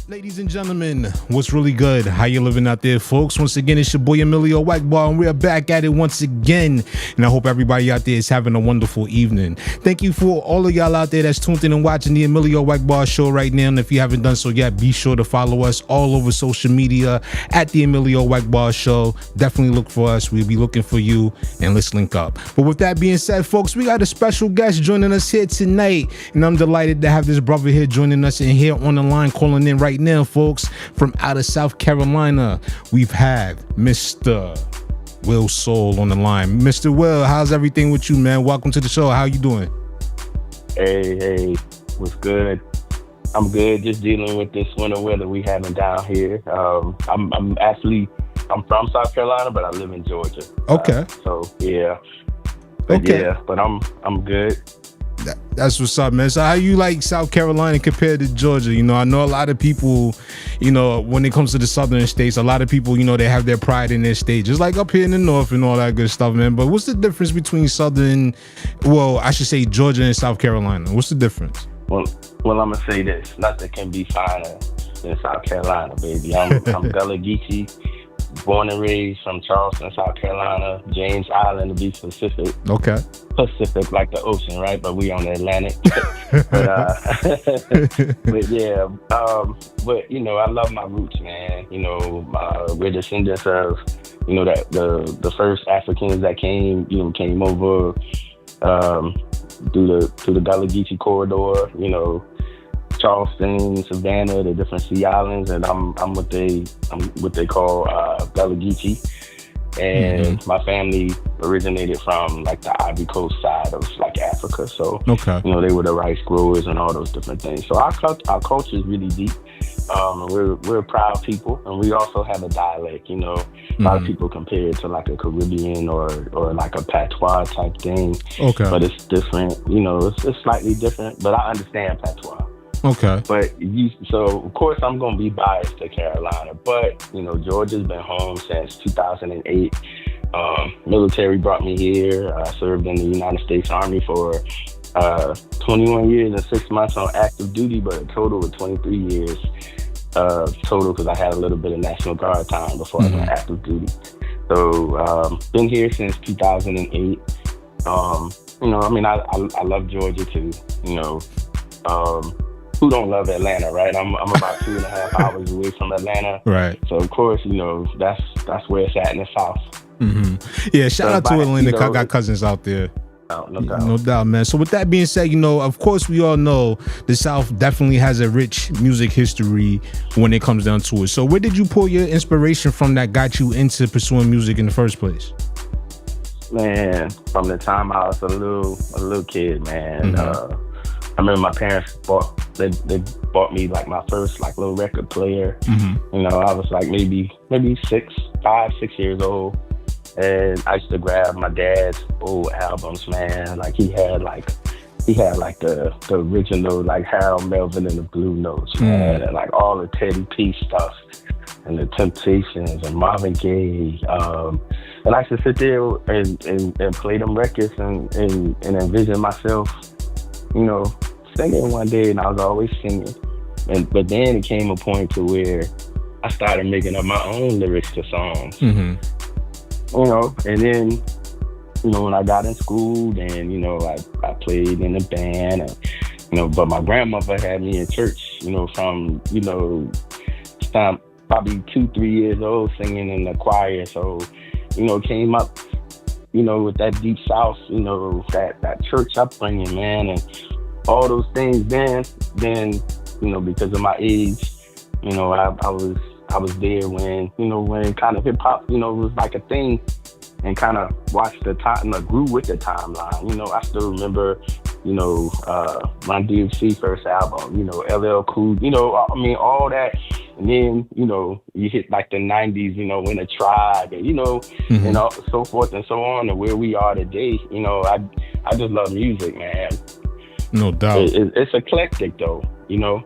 Ladies and gentlemen, what's really good? How you living out there, folks? Once again, it's your boy EMillio EgBar, and we're back at it once again. And I hope everybody out there is having a wonderful evening. Thank you for all of y'all out there that's tuned in and watching the EMillio EgBar Show right now. And if you haven't done so yet, be sure to follow us all over social media at the EMillio EgBar Show. Definitely look for us. We'll be looking for you, and let's link up. But with that being said, folks, we got a special guest joining us here tonight, and I'm delighted to have this brother here joining us and here on the line calling in right now, folks, from out of South Carolina. We've had Mr. Will Soul on the line. Mr. Will, how's everything with you, man? Welcome to the show. How you doing? Hey, what's good? I'm good. Just dealing with this winter weather we having down here. I'm from South Carolina, but I live in Georgia. Okay. But I'm good. That's what's up, man. So how you like South Carolina compared to Georgia? You know, I know a lot of people, you know, when it comes to the southern states, a lot of people, you know, they have their pride in their state, just like up here in the north and all that good stuff, man. But what's the difference between I should say Georgia and South Carolina? What's the difference? Well, I'm gonna say this: nothing can be finer than South Carolina, baby. I'm Gullah Geechee, born and raised from Charleston, South Carolina, James Island to be specific. Okay. Pacific, like the ocean, right? But we on the Atlantic. But you know, I love my roots, man. You know, we're descendants of, you know, that the first Africans that came over through the Gullah Geechee corridor. You know, Charleston, Savannah, the different sea islands, and I'm what they call Gullah Geechee. And my family originated from like the Ivory Coast side of like Africa. So, okay, you know, they were the rice growers and all those different things. So our culture is really deep. We're a proud people, and we also have a dialect. You know, a lot of people compare it to like a Caribbean or like a patois type thing. Okay, but it's different. You know, it's slightly different. But I understand patois. Okay. So of course I'm gonna be biased to Carolina, but you know, Georgia's been home since 2008. Military brought me here. I served in the United States Army for 21 years and 6 months on active duty, but a total of 23 years total, because I had a little bit of National Guard time before I went active duty. So been here since 2008. You know, I mean, I love Georgia too. You know. Who don't love Atlanta, right? I'm about 2.5 hours away from Atlanta. Right. So of course, you know, that's where it's at in the South. Yeah, shout out to Atlanta. I got cousins out there. No doubt, man. So with that being said, you know, of course we all know the South definitely has a rich music history when it comes down to it. So where did you pull your inspiration from that got you into pursuing music in the first place? Man, from the time I was a little kid, man. I remember my parents bought me like my first like little record player. You know, I was like maybe 5, 6 years old, and I used to grab my dad's old albums, man. Like he had like the original like Harold Melvin and the Blue Notes, man, and like all the Teddy P stuff and the Temptations and Marvin Gaye. And I used to sit there and play them records and envision myself, you know, singing one day, and I was always singing. But then it came a point to where I started making up my own lyrics to songs. You know, and then, you know, when I got in school, then, you know, I played in a band, and, you know, but my grandmother had me in church, you know, from, you know, time probably 2-3 years old, singing in the choir. So, you know, came up, you know, with that deep South, you know, that church upbringing, man, and all those things. Then, you know, because of my age, you know, I was there when, you know, when kind of hip hop, you know, was like a thing, and kind of watched the time, grew with the timeline. You know, I still remember, you know, my DFC first album, you know, LL Cool, you know, I mean, all that. And then, you know, you hit like the 90s, you know, in a Tribe, and, you know, and so forth and so on, and where we are today. You know, I just love music, man. No doubt. It's eclectic though, you know.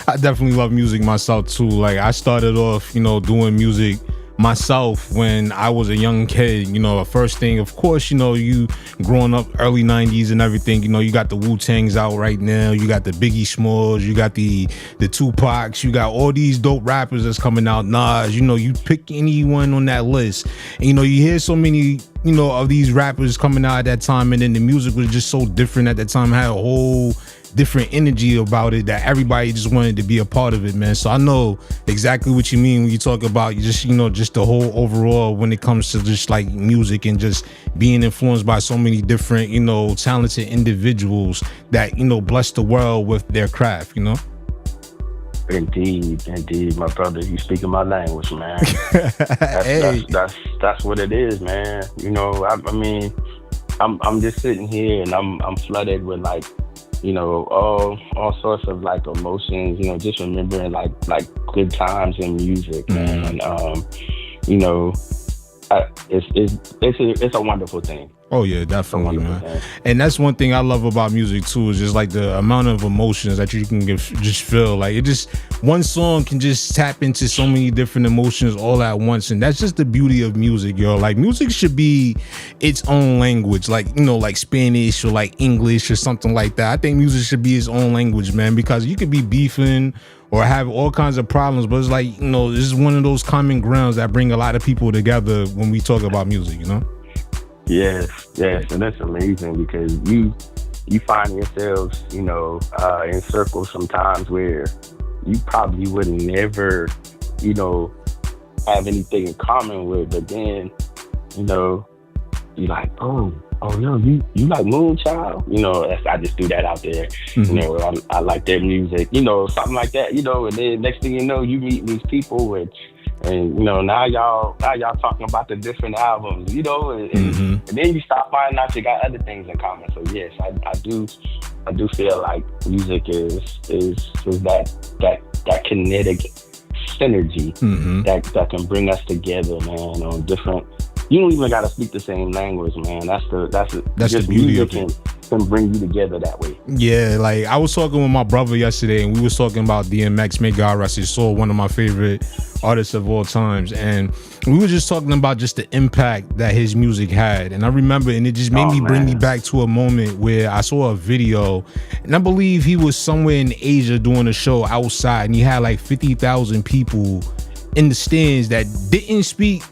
I definitely love music myself too. Like I started off, you know, doing music myself when I was a young kid, the first thing, of course, you growing up early 90s and everything, you got the Wu-Tangs out right now, you got the Biggie Smalls, you got the Tupacs, you got all these dope rappers that's coming out, Nas, you pick anyone on that list, and you hear so many of these rappers coming out at that time, and then the music was just so different at that time, had a whole different energy about it that everybody just wanted to be a part of it, man. So I know exactly what you mean when you talk about just just the whole overall when it comes to just like music and just being influenced by so many different talented individuals that bless the world with their craft. Indeed, my brother. You speaking my language, man. That's what it is, man. I mean, I'm just sitting here and I'm flooded with like, all sorts of like emotions. Just remembering like good times in music, man. And it's a wonderful thing. Oh yeah, definitely, man. And that's one thing I love about music too, is just like the amount of emotions that you can just feel. Like one song can just tap into so many different emotions all at once, and that's just the beauty of music, yo. Like music should be its own language, like like Spanish or like English or something like that. I think music should be its own language, man, because you could be beefing or have all kinds of problems, but it's like this is one of those common grounds that bring a lot of people together when we talk about music, Yes, and that's amazing because you find yourselves, in circles sometimes where you probably would never, have anything in common with, but then, you're like, oh, yo, you like Moonchild? I just threw that out there. Mm-hmm. I like their music, something like that, and then next thing you know, you meet these people and now y'all talking about the different albums, and then you start finding out you got other things in common. So yes, I do feel like music is that kinetic synergy that can bring us together, man, on different. You don't even gotta speak the same language, man. That's the beauty of it. Can bring you together that way. Yeah, like I was talking with my brother yesterday, and we was talking about DMX, may God rest his soul, one of my favorite artists of all times, and we were just talking about just the impact that his music had. And I remember, and it just made me bring me back to a moment where I saw a video, and I believe he was somewhere in Asia doing a show outside, and he had like 50,000 people in the stands that didn't speak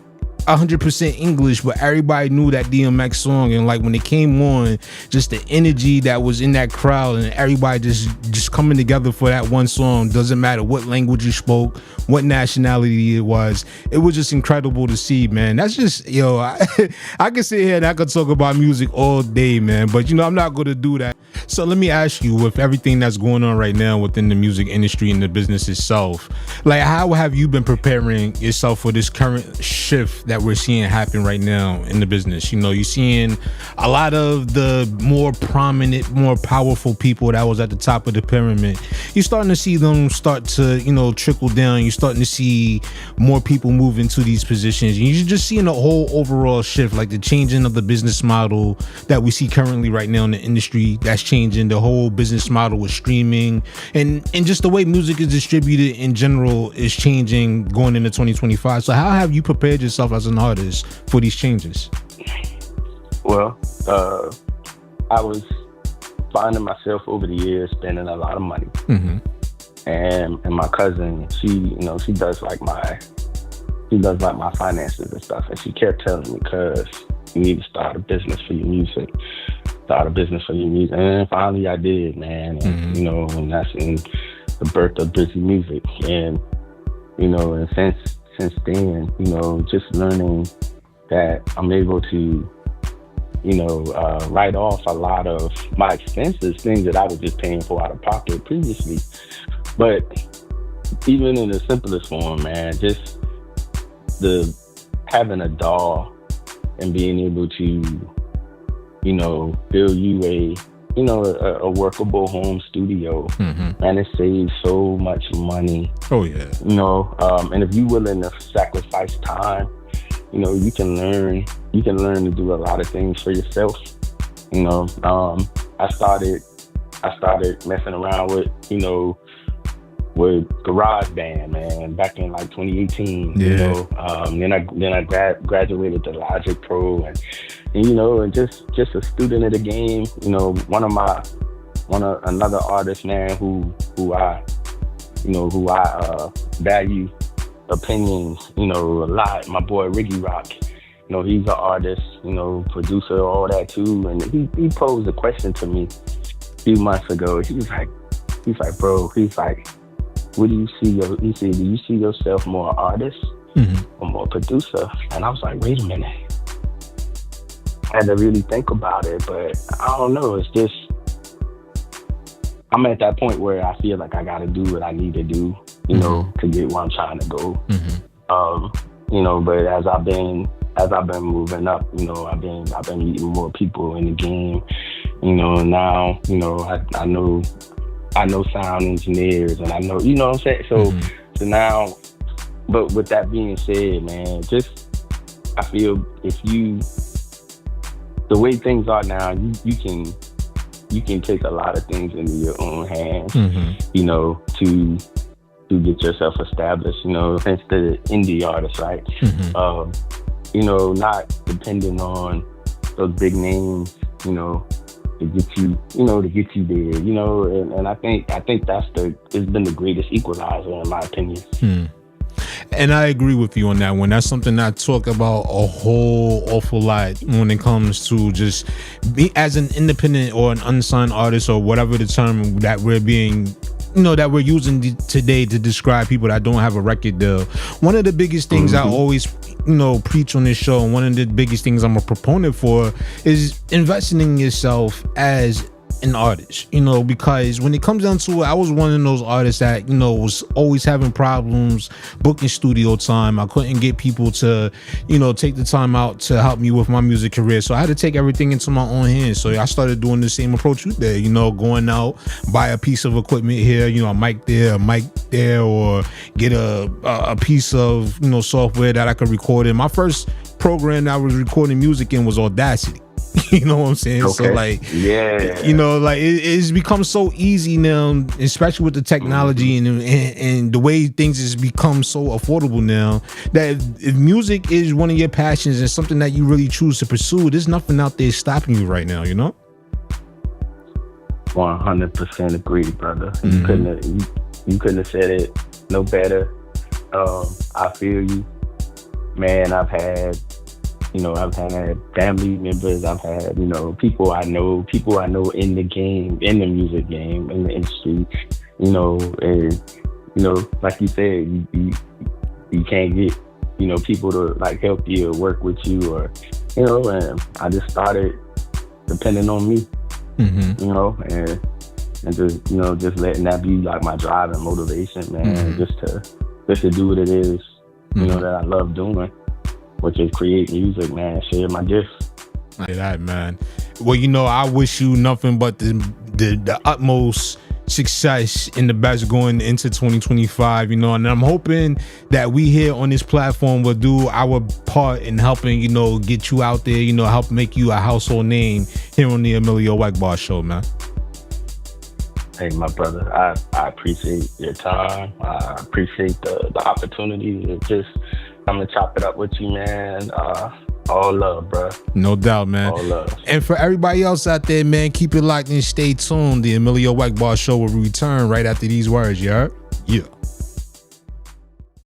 100% English, but everybody knew that DMX song, and like when it came on, just the energy that was in that crowd and everybody just coming together for that one song, doesn't matter what language you spoke, what nationality it was just incredible to see, man. That's just, I can sit here and I could talk about music all day, man, but I'm not going to do that. So let me ask you, with everything that's going on right now within the music industry and the business itself, like how have you been preparing yourself for this current shift that we're seeing happen right now in the business? You're seeing a lot of the more prominent, more powerful people that was at the top of the pyramid. You're starting to see them start to, trickle down. You're starting to see more people move into these positions. And you're just seeing a whole overall shift, like the changing of the business model that we see currently right now in the industry. That's changing the whole business model with streaming, and just the way music is distributed in general is changing going into 2025. So how have you prepared yourself as an artist for these changes? Well, I was finding myself over the years spending a lot of money, and my cousin, she does like my finances and stuff, and she kept telling me, "Cuz you need to start a business for your music." And finally I did, man. And, and that's in the birth of Busy Music. And, and since then, just learning that I'm able to, write off a lot of my expenses, things that I was just paying for out of pocket previously. But even in the simplest form, man, just the having a DAW and being able to, build you a workable home studio, and it saves so much money. Oh yeah. And if you're willing to sacrifice time, you can learn to do a lot of things for yourself. I started messing around with with GarageBand, man, back in like 2018. Yeah. You know, then I graduated to Logic Pro, and you know, and just a student of the game. You know, another artist, man, who I value opinions, you know, a lot. My boy Riggy Rock. You know, he's an artist, you know, producer, all that too. And he posed a question to me a few months ago. He's like, bro, what do you see? He said, do you see yourself more artist or more producer? And I was like, wait a minute. I had to really think about it, but I don't know. It's just, I'm at that point where I feel like I got to do what I need to do, you know, to get where I'm trying to go. You know, but as I've been moving up, you know, I've been meeting more people in the game, you know. Now, you know, I know sound engineers, and I know, you know what I'm saying. So now, but with that being said, man, just I feel the way things are now, you can take a lot of things into your own hands, you know, to get yourself established, you know, since the indie artist, right? You know, not depending on those big names, you know, to get you there, you know, and I think it's been the greatest equalizer in my opinion. And I agree with you on that one. That's something I talk about a whole awful lot when it comes to just be as an independent or an unsigned artist, or whatever the term that we're being, you know, that we're using today to describe people that don't have a record deal. One of the biggest things I always, you know, preach on this show, and one of the biggest things I'm a proponent for, is investing in yourself as an artist, you know, because when it comes down to it, I was one of those artists that, you know, was always having problems booking studio time. I couldn't get people to, you know, take the time out to help me with my music career. So I had to take everything into my own hands. So I started doing the same approach you did, you know, going out, buy a piece of equipment here, you know, a mic there, or get a piece of, you know, software that I could record in. My first program that I was recording music in was Audacity. You know what I'm saying? Okay. So like, yeah, you know, like it's become so easy now, especially with the technology and the way things has become so affordable now, that if music is one of your passions and something that you really choose to pursue, there's nothing out there stopping you right now, you know? 100% agree, brother. You couldn't have said it no better. I feel you, man. I've had family members, I've had, you know, people I know in the game, in the music game, in the industry, you know, and, you know, like you said, you can't get, you know, people to like help you or work with you, or, you know, and I just started depending on me, you know, and just, you know, just letting that be like my drive and motivation, man, just to do what it is, you know, that I love doing, which is create music, man, share my gifts. Like that, man. Well, you know, I wish you nothing but the utmost success and the best going into 2025, you know, and I'm hoping that we here on this platform will do our part in helping, you know, get you out there, you know, help make you a household name here on the EMillio EgBar Show, man. Hey, my brother, I appreciate your time. I appreciate the opportunity to just come and chop it up with you, man. All love, bro. No doubt, man. All love. And for everybody else out there, man, keep it locked and stay tuned. The EMillio EgBar Show will return right after these words, you heard? Yeah.